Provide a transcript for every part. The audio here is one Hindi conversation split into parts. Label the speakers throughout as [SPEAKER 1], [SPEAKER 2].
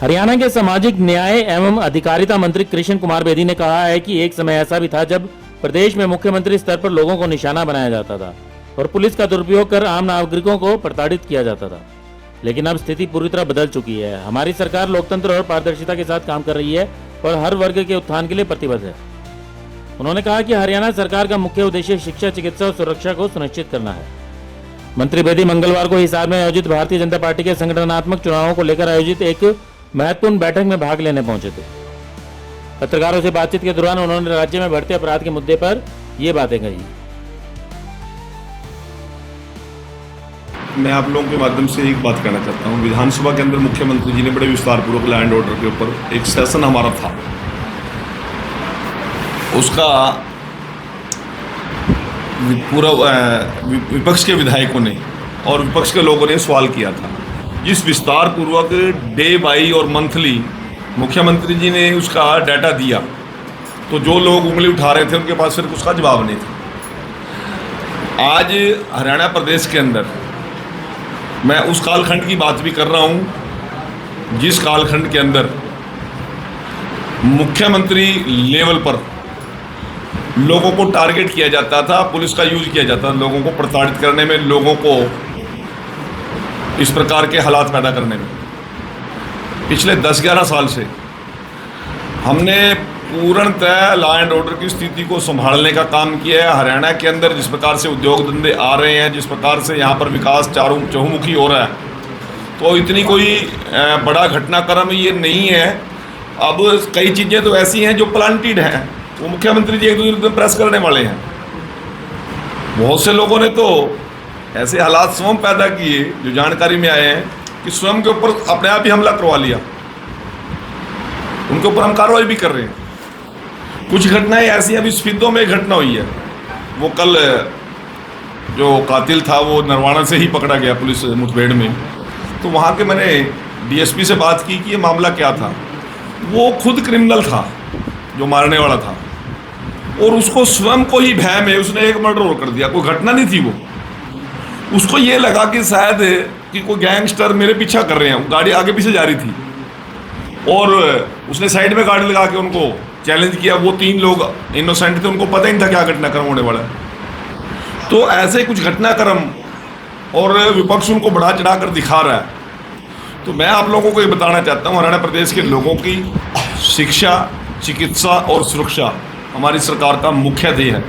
[SPEAKER 1] हरियाणा के सामाजिक न्याय एवं अधिकारिता मंत्री कृष्ण कुमार बेदी ने कहा है कि एक समय ऐसा भी था जब प्रदेश में मुख्यमंत्री स्तर पर लोगों को निशाना बनाया जाता था और पुलिस का दुरुपयोग कर आम नागरिकों को प्रताड़ित किया जाता था। लेकिन अब स्थिति पूरी तरह बदल चुकी है। हमारी सरकार लोकतंत्र और पारदर्शिता के साथ काम कर रही है और हर वर्ग के उत्थान के लिए प्रतिबद्ध है। उन्होंने कहा कि हरियाणा सरकार का मुख्य उद्देश्य शिक्षा, चिकित्सा और सुरक्षा को सुनिश्चित करना है। मंत्री बेदी मंगलवार को हिसार में आयोजित भारतीय जनता पार्टी के संगठनात्मक चुनावों को लेकर आयोजित एक महत्वपूर्ण बैठक में भाग लेने पहुंचे थे। पत्रकारों से बातचीत के दौरान उन्होंने राज्य में बढ़ते अपराध के मुद्दे पर ये बातें कही।
[SPEAKER 2] मैं आप लोगों के माध्यम से एक बात कहना चाहता हूँ। विधानसभा के अंदर मुख्यमंत्री जी ने बड़े विस्तारपूर्वक लॉ एंड ऑर्डर के ऊपर एक सेशन हमारा था, उसका पूरा विपक्ष के विधायकों ने और विपक्ष के लोगों ने सवाल किया था। जिस विस्तार पूर्वक डे बाई और मंथली मुख्यमंत्री जी ने उसका डाटा दिया, तो जो लोग उंगली उठा रहे थे उनके पास सिर्फ उसका जवाब नहीं था। आज हरियाणा प्रदेश के अंदर मैं उस कालखंड की बात भी कर रहा हूं जिस कालखंड के अंदर मुख्यमंत्री लेवल पर लोगों को टारगेट किया जाता था, पुलिस का यूज किया जाता था लोगों को प्रताड़ित करने में, लोगों को इस प्रकार के हालात पैदा करने में। पिछले 10-11 साल से हमने पूर्णतः लॉ एंड ऑर्डर की स्थिति को संभालने का काम किया है। हरियाणा के अंदर जिस प्रकार से उद्योग धंधे आ रहे हैं, जिस प्रकार से यहाँ पर विकास चहुमुखी हो रहा है, तो इतनी कोई बड़ा घटनाक्रम ये नहीं है। अब कई चीज़ें तो ऐसी हैं जो प्लांटेड हैं, वो मुख्यमंत्री जी एक दूसरे पर प्रेस करने वाले हैं। बहुत से लोगों ने तो ऐसे हालात स्वयं पैदा किए जो जानकारी में आए हैं कि स्वयं के ऊपर अपने आप ही हमला करवा लिया। उनके ऊपर हम कार्रवाई भी कर रहे हैं। कुछ घटनाएं ऐसी अभी स्फीतों में घटना हुई है, वो कल जो कातिल था वो नरवाना से ही पकड़ा गया पुलिस मुठभेड़ में। तो वहाँ के मैंने डीएसपी से बात की कि ये मामला क्या था। वो खुद क्रिमिनल था जो मारने वाला था, और उसको स्वयं को ही भय में उसने एक मर्डर और कर दिया। कोई घटना नहीं थी, वो उसको ये लगा कि शायद कि कोई गैंगस्टर मेरे पीछा कर रहे हैं। गाड़ी आगे पीछे जा रही थी और उसने साइड में गाड़ी लगा के उनको चैलेंज किया। वो 3 लोग इनोसेंट थे, उनको पता ही नहीं था क्या घटनाक्रम होने वाला है। तो ऐसे कुछ घटनाक्रम और विपक्ष उनको बढ़ा चढ़ा कर दिखा रहा है। तो मैं आप लोगों को ये बताना चाहता हूँ, हरियाणा प्रदेश के लोगों की शिक्षा, चिकित्सा और सुरक्षा हमारी सरकार का मुख्य ध्येय है।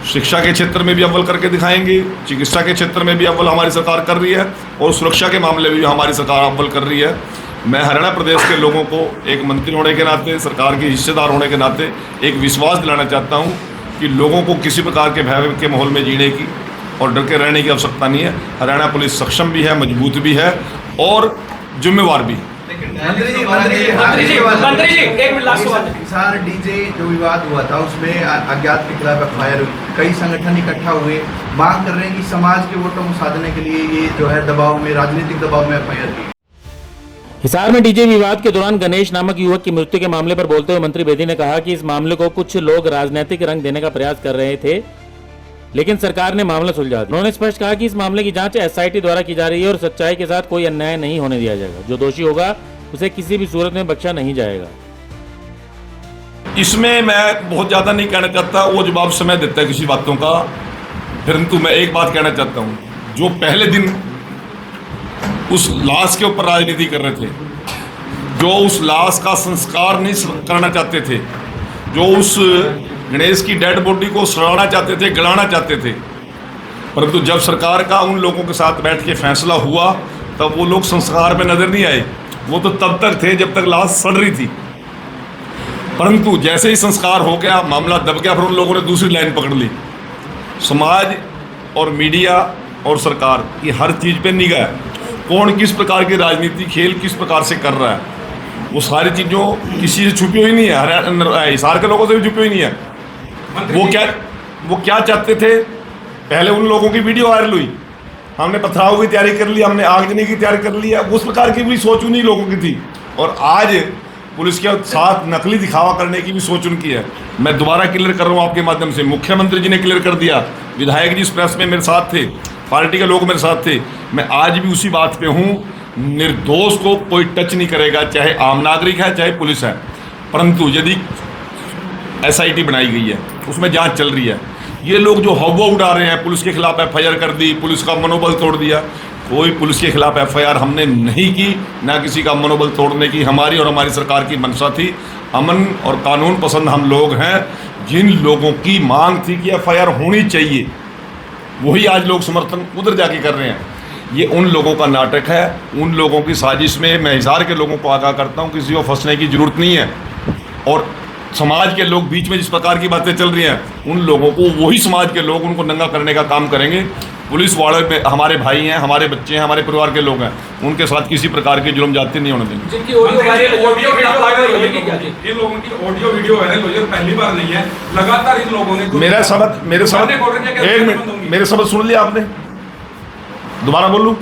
[SPEAKER 2] शिक्षा के क्षेत्र में भी अव्वल करके दिखाएंगे, चिकित्सा के क्षेत्र में भी अव्वल हमारी सरकार कर रही है और सुरक्षा के मामले में भी हमारी सरकार अव्वल कर रही है। मैं हरियाणा प्रदेश के लोगों को एक मंत्री होने के नाते, सरकार के हिस्सेदार होने के नाते एक विश्वास दिलाना चाहता हूं कि लोगों को किसी प्रकार के भय के माहौल में जीने की और डर के रहने की आवश्यकता नहीं है। हरियाणा पुलिस सक्षम भी है, मजबूत भी है और जिम्मेवार भी।
[SPEAKER 3] मंत्री जी एक मिनट लास्ट सवाल। हिसार डीजे जो विवाद हुआ था उसमें अज्ञात के खिलाफ एफआईआर हुई, कई संगठन इकट्ठा हुए, मांग कर रहे हैं कि समाज के वोटों को साधने के लिए ये जो है दबाव में, राजनीतिक दबाव में एफआईआर की।
[SPEAKER 1] हिसार में डीजे विवाद के दौरान गणेश नामक युवक की मृत्यु के मामले पर बोलते हुए मंत्री बेदी ने कहा कि इस मामले को कुछ लोग राजनीतिक रंग देने का प्रयास कर रहे थे, लेकिन सरकार ने मामला सुलझा दिया। उन्होंने स्पष्ट कहा कि इस मामले की जांच एसआईटी द्वारा की जा रही है और सच्चाई के साथ कोई अन्याय नहीं होने दिया जाएगा। जो दोषी होगा उसे किसी भी सूरत में बख्शा नहीं जाएगा।
[SPEAKER 2] इसमें मैं बहुत ज़्यादा नहीं कहना चाहता, वो जवाब समय देता है किसी बातों का। परंतु मैं एक बात कहना चाहता हूँ, जो पहले दिन उस लाश के ऊपर राजनीति कर रहे थे, जो उस लाश का संस्कार नहीं करना चाहते थे, जो उस गणेश की डेड बॉडी को सड़ाना चाहते थे, गलाना चाहते थे, परंतु जब सरकार का उन लोगों के साथ बैठ के फैसला हुआ तब वो लोग संस्कार पे नजर नहीं आए। वो तो तब तक थे जब तक लाश सड़ रही थी, परंतु जैसे ही संस्कार हो गया, मामला दब गया, फिर उन लोगों ने दूसरी लाइन पकड़ ली। समाज और मीडिया और सरकार की हर चीज़ पे निगाह, कौन किस प्रकार की राजनीति खेल किस प्रकार से कर रहा है, वो सारी चीज़ों किसी से छुपी हुई नहीं है। हिसार के लोगों से भी छुपी हुई नहीं है। वो क्या चाहते थे, पहले उन लोगों की वीडियो वायरल हुई, हमने पथराव की तैयारी कर ली, हमने आगजनी की तैयारी कर ली, उस प्रकार की भी सोच उन्हीं लोगों की थी। और आज पुलिस के साथ नकली दिखावा करने की भी सोच उनकी है। मैं दोबारा क्लियर कर रहा हूँ आपके माध्यम से, मुख्यमंत्री जी ने क्लियर कर दिया, विधायक जी इस प्रेस में मेरे साथ थे, पार्टी के लोग मेरे साथ थे, मैं आज भी उसी बात पे हूँ। निर्दोष को कोई टच नहीं करेगा, चाहे आम नागरिक है चाहे पुलिस है। परंतु यदि SIT बनाई गई है, उसमें जांच चल रही है, ये लोग जो हवा उड़ा रहे हैं, पुलिस के खिलाफ FIR कर दी, पुलिस का मनोबल तोड़ दिया, कोई पुलिस के खिलाफ FIR हमने नहीं की, ना किसी का मनोबल तोड़ने की हमारी और हमारी सरकार की मंशा थी। अमन और कानून पसंद हम लोग हैं। जिन लोगों की मांग थी कि FIR होनी चाहिए, वही आज लोग समर्थन उधर जाके कर रहे हैं। ये उन लोगों का नाटक है, उन लोगों की साजिश में मैं हिसार के लोगों को आगाह करता हूँ, किसी को फंसने की जरूरत नहीं है। और समाज के लोग बीच में जिस प्रकार की बातें चल रही हैं, उन लोगों को वही समाज के लोग उनको नंगा करने का काम करेंगे। पुलिस वाले में हमारे भाई हैं, हमारे बच्चे हैं, हमारे परिवार के लोग हैं, उनके साथ किसी प्रकार की जुल्म ज्यादती नहीं होने देंगे।
[SPEAKER 4] जिनकी ऑडियो वायरल इन लोगों की ऑडियो वीडियो वायरल हुई है, पहली बार नहीं है, लगातार इन लोगों ने
[SPEAKER 2] मेरे शब्द एक मिनट, मेरे शब्द सुन लिया आपने? दोबारा बोल लूं?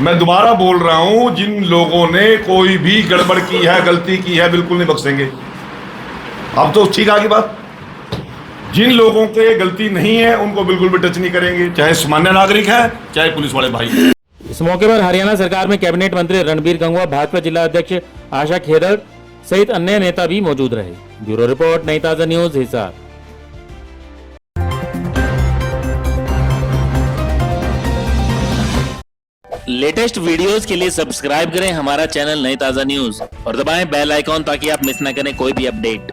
[SPEAKER 2] मैं दोबारा बोल रहा हूं, जिन लोगों ने कोई भी गड़बड़ की है, गलती की है, बिल्कुल नहीं बख्शेंगे। अब तो ठीक आ गई बात। जिन लोगों के गलती नहीं है उनको बिल्कुल भी टच नहीं करेंगे, चाहे सामान्य नागरिक है चाहे पुलिस वाले भाई।
[SPEAKER 1] इस मौके पर हरियाणा सरकार में कैबिनेट मंत्री रणबीर गंगवा, भाजपा जिला अध्यक्ष आशा खेदड़ सहित अन्य नेता भी मौजूद रहे। ब्यूरो रिपोर्ट, नई ताजा न्यूज, हिसार। लेटेस्ट वीडियोस के लिए सब्सक्राइब करें हमारा चैनल नई ताजा न्यूज और दबाएं बेल आइकॉन ताकि आप मिस न करें कोई भी अपडेट।